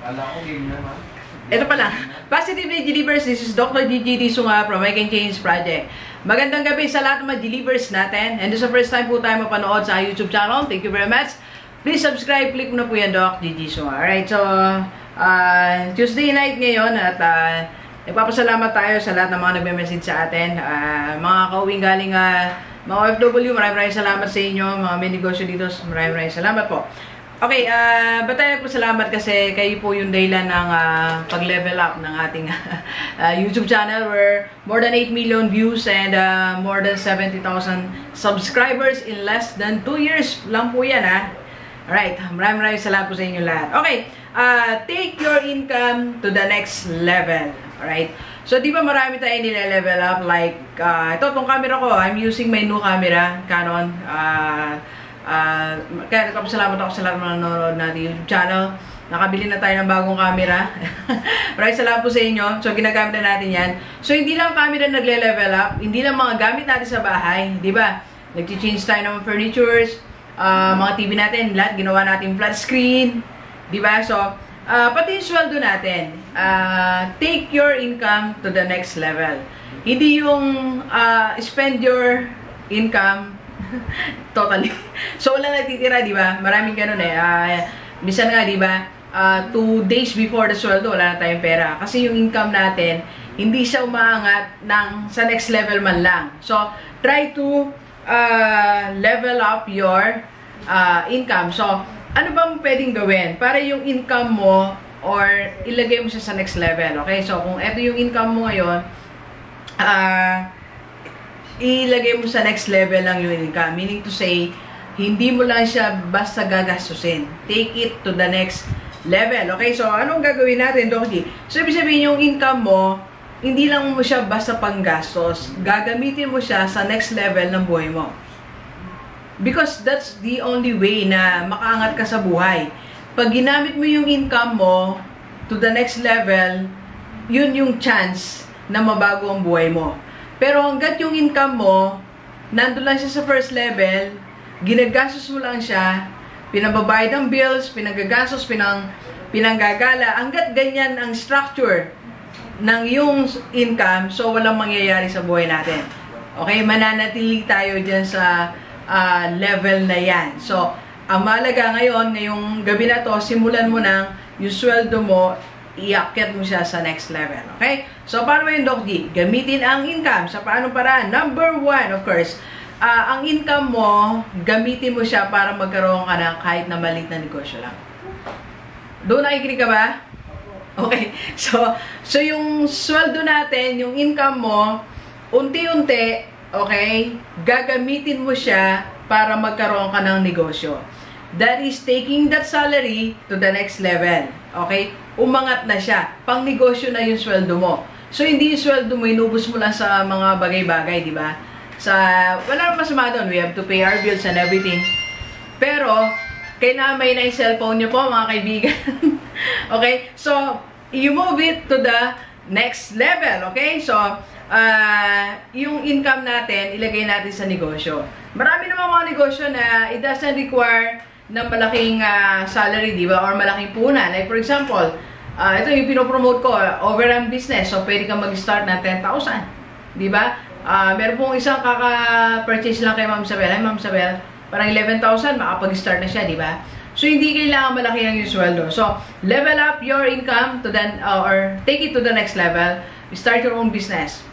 Ito pala, Positively Delivers, this is Dr. GGD Sunga from I Can Change Project. Magandang gabi sa lahat ng mga delivers natin. And this is the first time po tayo mapanood sa YouTube channel. Thank you very much. Please subscribe, click mo na po yan, Doc GG Sunga. Alright, so, Tuesday night ngayon at nagpapasalamat tayo sa lahat ng mga nagme-message sa atin. Mga kauwing galing mga OFW, maraming salamat sa inyo. Mga may negosyo dito, maraming salamat po. Okay, ba't tayo po salamat kasi kayo po yung dahilan ng pag-level up ng ating YouTube channel where more than 8 million views and more than 70,000 subscribers in less than 2 years lang po yan, ha? Alright, maraming salamat po sa inyo lahat. Okay, take your income to the next level. Alright, so di ba marami tayong nile-level up like, ito itong camera ko, I'm using my new camera, Canon. Kaya nagpapasalamat ako sa lahat ng nanonood natin YouTube channel. Nakabili na tayo ng bagong camera. Maraming salamat po sa inyo. So, ginagamit na natin yan. So, hindi lang camera nagle-level up. Hindi lang mga gamit natin sa bahay. Di ba? Nag-change tayo ng furnitures. Mga TV natin, lahat ginawa natin flat screen. Di ba? So, pati yung sweldo natin. Take your income to the next level. Hindi yung spend your income totally. So, wala natitira, di ba? Maraming ganun eh. Minsan nga, di ba? 2 days before the sweldo, wala na tayong pera. Kasi yung income natin, hindi siya umaangat sa next level man lang. So, try to level up your income. So, ano bang pwedeng gawin? Para yung income mo or ilagay mo siya sa next level. Okay? So, kung ito yung income mo ngayon, ilagay mo sa next level lang yung income. Meaning to say, hindi mo lang siya basta gagastusin. Take it to the next level. Okay? So, anong gagawin natin, Doki? So, ibig sabihin, yung income mo, hindi lang mo siya basta panggastos. Gagamitin mo siya sa next level ng buhay mo. Because that's the only way na makaangat ka sa buhay. Pag ginamit mo yung income mo to the next level, yun yung chance na mabago ang buhay mo. Pero hanggat yung income mo, nandun lang siya sa first level, ginagastos mo lang siya, pinababayad ang bills, pinagagastos, pinanggagala, hanggat ganyan ang structure ng yung income, so walang mangyayari sa buhay natin. Okay, mananatili tayo dyan sa level na yan. So, ang mahalaga ngayon, ngayong gabi na to, simulan mo ng yung sweldo mo, iakyat mo siya sa next level. Okay? So, paano yun, Doc G? Gamitin ang income. Sa paano paraan? Number 1, of course, ang income mo, gamitin mo siya para magkaroon ka ng kahit na maliit na negosyo lang. Doon nakikinig ka ba? Okay. So yung sweldo natin, yung income mo, unti-unti, okay, gagamitin mo siya para magkaroon ka ng negosyo. That is taking that salary to the next level. Okay? Umangat na siya. Pang negosyo na yung sweldo mo. So, hindi yung sweldo mo, inubos mo lang sa mga bagay-bagay, di ba? Wala naman masama doon. We have to pay our bills and everything. Pero, kailangan may na yung cellphone nyo po, mga kaibigan. Okay? So, you move it to the next level. Okay? So, yung income natin, ilagay natin sa negosyo. Marami naman mga negosyo na it doesn't require ng malaking salary, di ba? Or malaking puhunan. Like, for example, ito yung pinopromote ko, overrun business. So, pwede kang mag-start na 10,000. Di ba? Meron pong isang kaka-purchase lang kay Ma'am Isabel. Ay, Ma'am Isabel, parang 11,000, makapag-start na siya, di ba? So, hindi kailangan malaki ang yung sweldo. So, level up your income to the, or take it to the next level. Start your own business.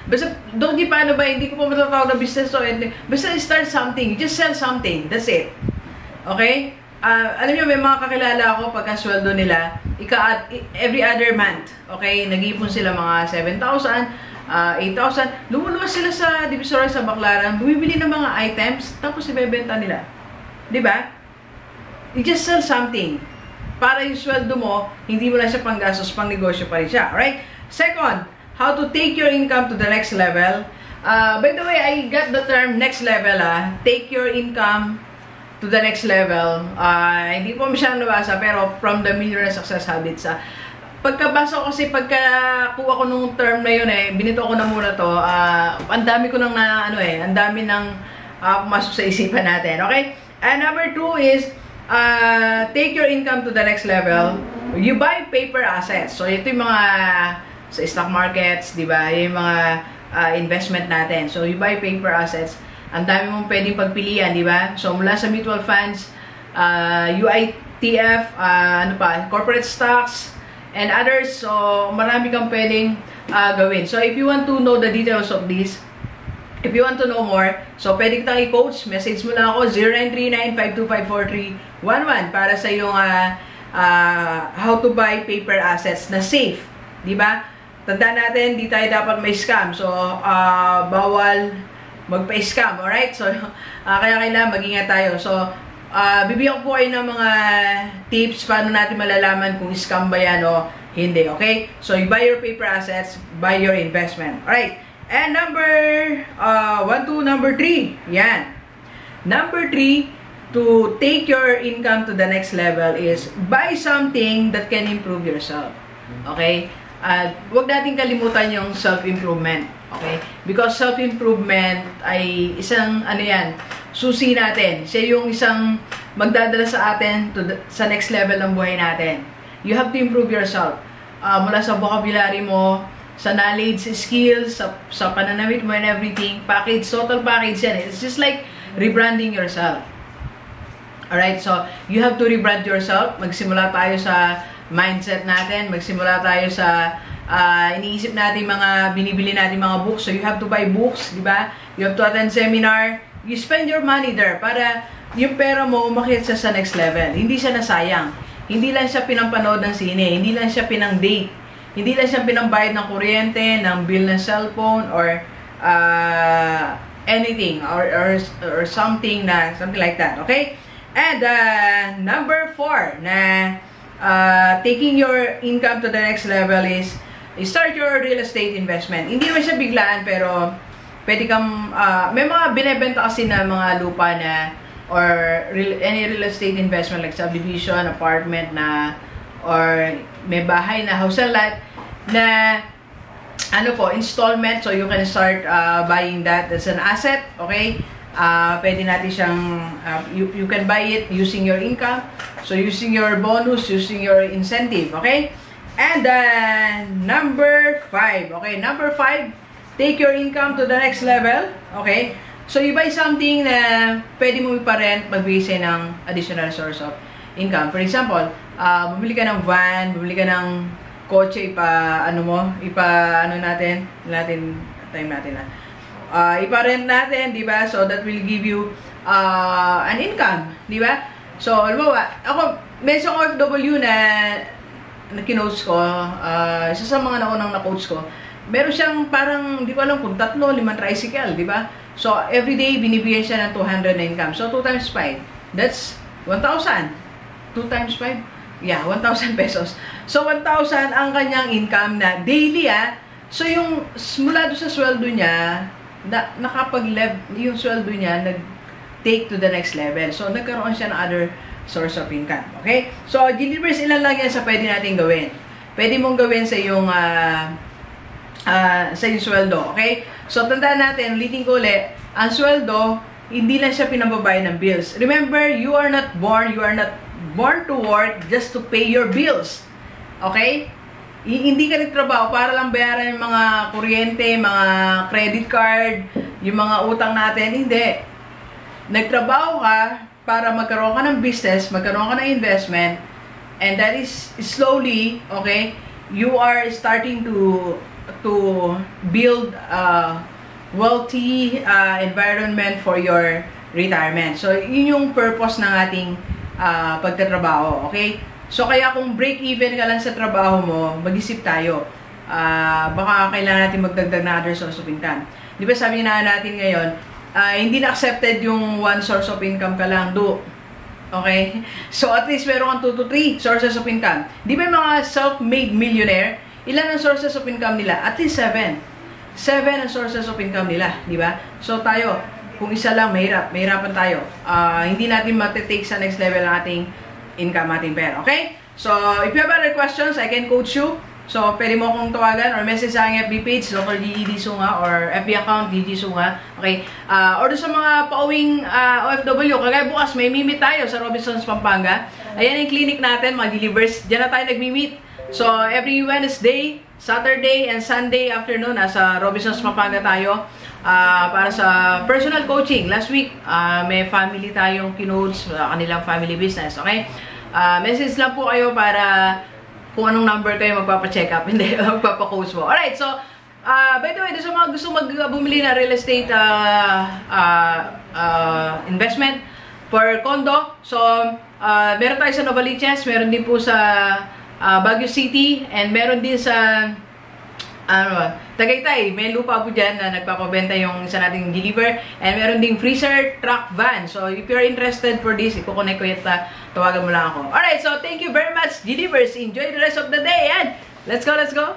Basta, Doc, di paano ba? Hindi ko pa matatawag na business to. Basta start something. Just sell something. That's it. Okay? Alam niyo, may mga kakilala ako pagka-sweldo nila, every other month, okay? Nag-iipon sila mga 7,000, 8,000. Lumuluwas sila sa Divisoria, sa Baclaran, bumibili ng mga items, tapos ibebenta nila. Diba? You just sell something. Para yung sweldo mo, hindi mo lang siya panggastos, pang negosyo pa rin siya. Alright? Second, how to take your income to the next level. By the way, I got the term next level, take your income to the next level. Hindi po masyadong nabasa, pero from the Millionaire Success Habits. Pagkabasa ko kasi, pagkakuha ko nung term na yun binito ko na muna to, ang dami ko nang ang dami nang pumasok sa isipan natin. Okay? And number 2 is, take your income to the next level, you buy paper assets. So, ito yung mga sa stock markets, di ba? Yung mga investment natin. So, you buy paper assets. Ang dami mong pwedeng pagpilian, di ba? So, mula sa mutual funds, UITF, corporate stocks, and others. So, marami kang pwedeng gawin. So, if you want to know the details of this, if you want to know more, so pwede kitang i-coach, message mo lang ako, 0939-525-4311 para sa yung how to buy paper assets na safe. Diba? Tandaan natin, di tayo dapat may scam. So, bawal magpa-scam. Alright? So, kaya kailangan mag-ingat tayo. So, bibigyan ko po kayo ng mga tips paano natin malalaman kung scam ba yan o hindi. Okay? So, you buy your paper assets, buy your investment. Alright? And number 3. Yan. Number 3, to take your income to the next level is buy something that can improve yourself. Okay? Huwag natin kalimutan yung self-improvement. Okay? Because self-improvement ay isang, susi natin. Siya yung isang magdadala sa atin sa next level ng buhay natin. You have to improve yourself. Mula sa vocabulary mo, sa knowledge, skills, sa pananamit mo and everything, total package yan. It's just like rebranding yourself. Alright, so you have to rebrand yourself. Magsimula tayo sa mindset natin, magsimula tayo sa iniisip natin mga binibili natin mga books. So you have to buy books, di ba? You have to attend seminar. You spend your money there para yung pera mo umakyat sa next level. Hindi siya nasayang. Hindi lang siya pinampanood ng sine, hindi lang siya pinang-date. Hindi lang siya pinambayad ng kuryente, ng bill ng cellphone, or anything, or something like that, okay? And number 4 na taking your income to the next level is start your real estate investment. Hindi naman siya biglaan, pero pwede kang, may mga binebenta kasi na mga lupa na, or any real estate investment like subdivision, apartment na, or may bahay na house and lot na installment. So you can start buying that as an asset. Okay, pwede natin siyang you can buy it using your income, so using your bonus, using your incentive. Okay, and number 5. Okay, number 5, take your income to the next level. Okay, so you buy something na pwede mo ipa-rent, magbigay ng additional source of income. For example, bumili ka ng van, bumili ka ng kotse, ipa-rent natin, di ba? So, that will give you an income, di ba? So, halimbawa, ako, may isang OFW na kinoach ko, isa sa mga naunang na-coach ko, meron siyang parang, di ko alam kung 3, 5 tricycle, di ba? So, everyday, binibigyan siya ng 200 na income. So, 2 times 5, that's 1,000. 2 times 5? Yeah, 1,000 pesos. So, 1,000 ang kanyang income na daily, So, yung mula doon sa sweldo niya, yung sweldo niya, nag-take to the next level. So, nagkaroon siya ng other source of income. Okay? So, delivers ilan lang yan sa pwede natin gawin. Pwede mong gawin sa yung sweldo. Okay? So, tandaan natin, ulitin ko ulit, ang sweldo, hindi lang siya pinababayad ng bills. Remember, you are not born to work just to pay your bills. Okay? Hindi ka nagtrabaho para lang bayaran yung mga kuryente, mga credit card, yung mga utang natin. Hindi. Nagtrabaho ka para magkaroon ka ng business, magkaroon ka ng investment, and that is slowly, okay, you are starting to build a wealthy environment for your retirement. So, yun yung purpose ng ating pagtatrabaho, okay? So, kaya kung break-even ka lang sa trabaho mo, mag-isip tayo. Baka kailangan natin magdagdag na other source of income. Di ba sabi nga natin ngayon, hindi na accepted yung one source of income ka lang, okay? So, at least meron kang 2 to 3 sources of income. Di ba yung mga self-made millionaire, ilan ang sources of income nila? At least 7. 7 ang sources of income nila, di ba? So, tayo, kung isa lang, mahirapan tayo. Hindi natin matitake sa next level ang ating income, ating pera. Okay? So, if you have other questions, I can coach you. So, pwede mo akong tawagan or message sa aking FB page, Dr. Gigi D. Sunga, or FB account, Gigi Sunga. Okay? Or sa mga pauwing OFW, kagaya bukas, may meet tayo sa Robinsons, Pampanga. Ayan yung clinic natin, mga delivers. Diyan na tayo nag-meet. So, every Wednesday, Saturday, and Sunday afternoon, nasa Robinsons, Pampanga tayo. Para sa personal coaching. Last week, may family tayong kinodes sa kanilang family business. Okay? Message lang po kayo para kung anong number kayo magpapacheck up, hindi magpapacoach mo. Alright, so, by the way, sa mga gusto bumili na real estate investment for condo, so, meron tayo sa Novaliches, meron din po sa Baguio City, and meron din sa Tagaytay. May lupa po dyan na nagpapabenta yung isa nating deliver, and meron ding freezer truck van. So, if you're interested for this, ikukonect ko yun, tawagan mo lang ako. Alright, so thank you very much, delivers. Enjoy the rest of the day, and let's go, let's go!